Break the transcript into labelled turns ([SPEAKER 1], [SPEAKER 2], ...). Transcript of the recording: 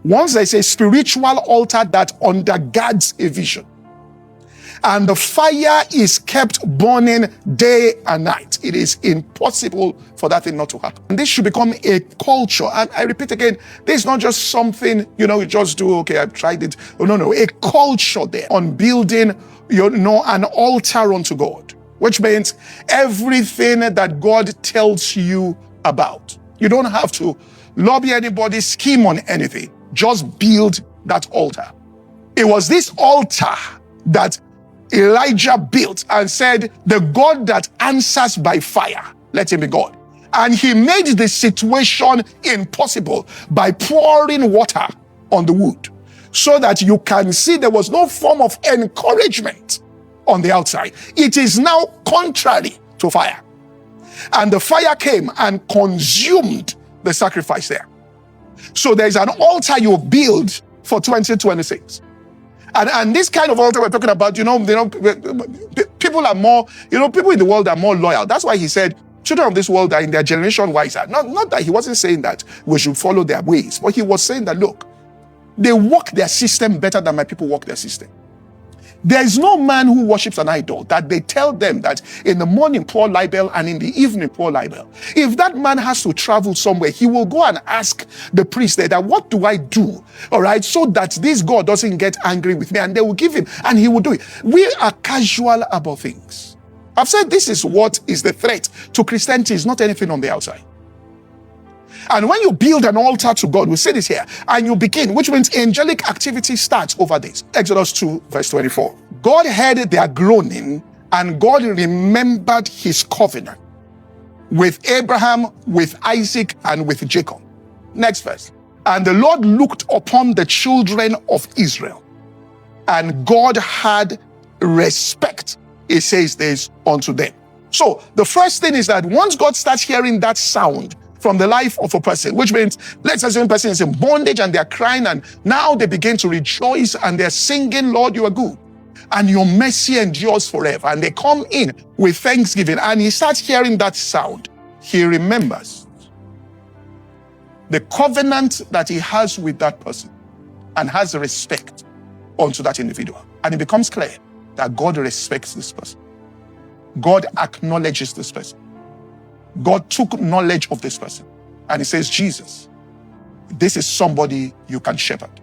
[SPEAKER 1] Once there's a spiritual altar that undergirds a vision, and the fire is kept burning day and night, it is impossible for that thing not to happen. And this should become a culture. And I repeat again, this is not just something, you just do, okay, I've tried it. No, a culture there on building, an altar unto God, which means everything that God tells you about. You don't have to lobby anybody, scheme on anything. Just build that altar. It was this altar that Elijah built and said, the God that answers by fire, let him be God. And he made the situation impossible by pouring water on the wood so that you can see there was no form of encouragement on the outside. It is now contrary to fire. And the fire came and consumed the sacrifice there. So there's an altar you build for 2026. And this kind of altar we're talking about, people are more, people in the world are more loyal. That's why he said, children of this world are in their generation wiser. Not that he wasn't saying that we should follow their ways, but he was saying that, look, they work their system better than my people work their system. There is no man who worships an idol that they tell them that in the morning pour libel and in the evening pour libel. If that man has to travel somewhere, he will go and ask the priest there that, what do I do? All right, so that this God doesn't get angry with me, and they will give him and he will do it. We are casual about things. I've said this is what is the threat to Christianity, is not anything on the outside. And when you build an altar to God, we say this here, and you begin, which means angelic activity starts over this. Exodus 2, verse 24. God heard their groaning, and God remembered his covenant with Abraham, with Isaac, and with Jacob. Next verse. And the Lord looked upon the children of Israel, and God had respect, it says this, unto them. So the first thing is that once God starts hearing that sound from the life of a person, which means, let's assume a person is in bondage and they're crying, and now they begin to rejoice and they're singing, Lord, you are good, and your mercy endures forever. And they come in with thanksgiving, and he starts hearing that sound. He remembers the covenant that he has with that person and has respect unto that individual. And it becomes clear that God respects this person. God acknowledges this person. God took knowledge of this person. And he says, Jesus, this is somebody you can shepherd.